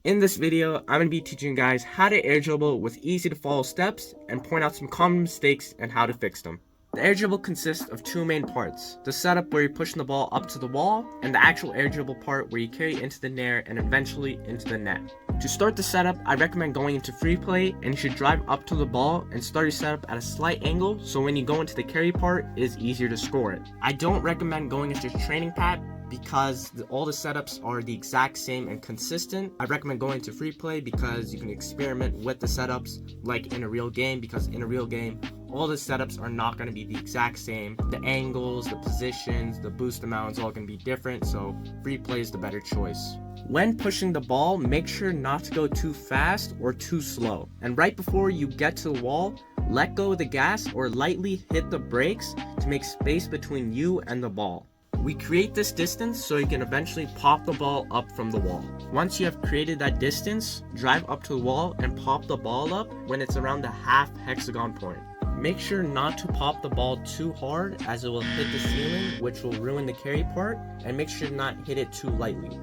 In this video, I'm going to be teaching you guys how to air dribble with easy to follow steps and point out some common mistakes and how to fix them. The air dribble consists of two main parts: the setup where you're pushing the ball up to the wall, and the actual air dribble part where you carry it into the air and eventually into the net. To start the setup, I recommend going into free play, and you should drive up to the ball and start your setup at a slight angle so when you go into the carry part, it is easier to score it. I don't recommend going into training pad because all the setups are the exact same and consistent. I recommend going to free play because you can experiment with the setups like in a real game, because in a real game all the setups are not going to be the exact same. The angles, the positions, the boost amounts, all going to be different, so free play is the better choice. When pushing the ball, make sure not to go too fast or too slow. And right before you get to the wall, let go of the gas or lightly hit the brakes to make space between you and the ball. We create this distance so you can eventually pop the ball up from the wall. Once you have created that distance, drive up to the wall and pop the ball up when it's around the half hexagon point. Make sure not to pop the ball too hard as it will hit the ceiling, which will ruin the carry part, and make sure not hit it too lightly.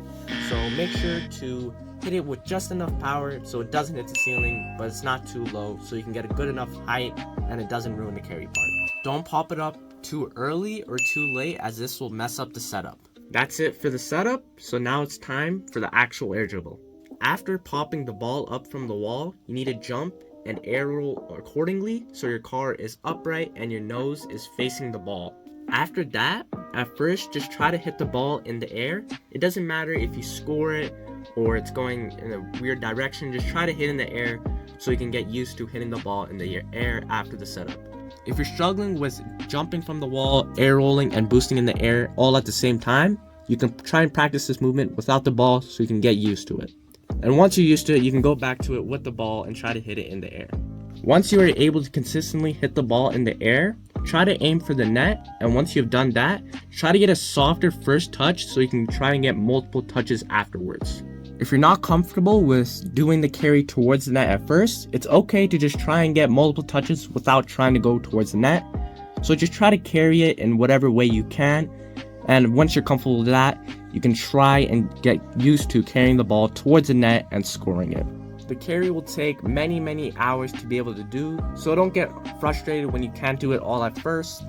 So make sure to hit it with just enough power so it doesn't hit the ceiling, but it's not too low so you can get a good enough height and it doesn't ruin the carry part. Don't pop it up too early or too late as this will mess up the setup. That's it for the setup, so now it's time for the actual air dribble. After popping the ball up from the wall, you need to jump and air roll accordingly so your car is upright and your nose is facing the ball. After that, at first just try to hit the ball in the air. It doesn't matter if you score it or it's going in a weird direction, just try to hit in the air so you can get used to hitting the ball in the air after the setup. If you're struggling with jumping from the wall, air rolling, and boosting in the air all at the same time, you can try and practice this movement without the ball so you can get used to it. And once you're used to it, you can go back to it with the ball and try to hit it in the air. Once you are able to consistently hit the ball in the air, try to aim for the net, and once you've done that, try to get a softer first touch so you can try and get multiple touches afterwards. If you're not comfortable with doing the carry towards the net at first, it's okay to just try and get multiple touches without trying to go towards the net. So just try to carry it in whatever way you can, and once you're comfortable with that, you can try and get used to carrying the ball towards the net and scoring it. The carry will take many hours to be able to do, so don't get frustrated when you can't do it all at first.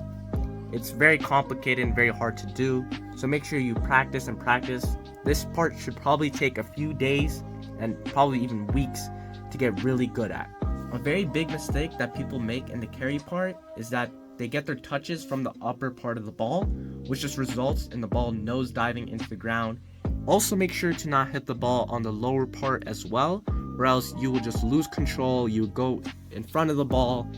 It's very complicated and very hard to do, so make sure you practice and practice. This part should probably take a few days and probably even weeks to get really good at. A very big mistake that people make in the carry part is that they get their touches from the upper part of the ball, which just results in the ball nose diving into the ground. Also make sure to not hit the ball on the lower part as well, or else you will just lose control, you go in front of the ball,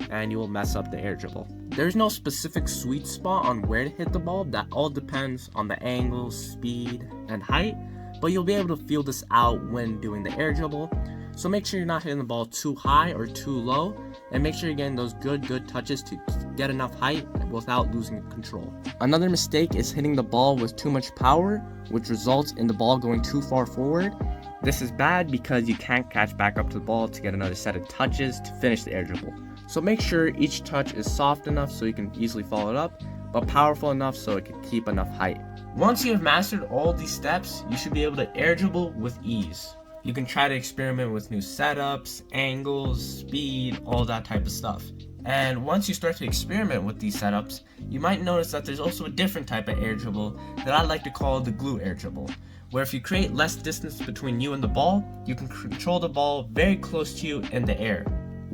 and you will mess up the air dribble. There's no specific sweet spot on where to hit the ball, that all depends on the angle, speed, and height, but you'll be able to feel this out when doing the air dribble. So make sure you're not hitting the ball too high or too low, and make sure you're getting those good touches to get enough height without losing control. Another mistake is hitting the ball with too much power, which results in the ball going too far forward. This is bad because you can't catch back up to the ball to get another set of touches to finish the air dribble. So make sure each touch is soft enough so you can easily follow it up, but powerful enough so it can keep enough height. Once you have mastered all these steps, you should be able to air dribble with ease. You can try to experiment with new setups, angles, speed, all that type of stuff. And once you start to experiment with these setups, you might notice that there's also a different type of air dribble that I like to call the glue air dribble, where if you create less distance between you and the ball, you can control the ball very close to you in the air.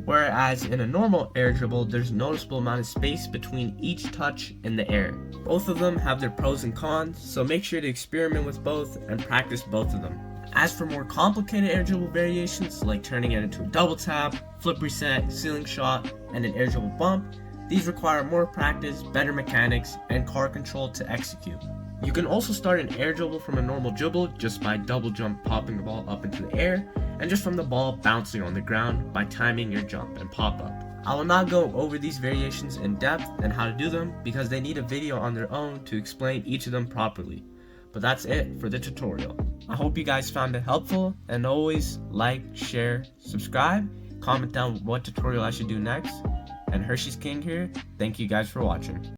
Whereas in a normal air dribble, there's a noticeable amount of space between each touch in the air. Both of them have their pros and cons, so make sure to experiment with both and practice both of them. As for more complicated air dribble variations, like turning it into a double tap, flip reset, ceiling shot, and an air dribble bump, these require more practice, better mechanics, and car control to execute. You can also start an air dribble from a normal dribble just by double jump popping the ball up into the air, and just from the ball bouncing on the ground by timing your jump and pop up. I will not go over these variations in depth and how to do them because they need a video on their own to explain each of them properly. But that's it for the tutorial. I hope you guys found it helpful, and always like, share, subscribe, comment down what tutorial I should do next. And Hershey's King here, thank you guys for watching.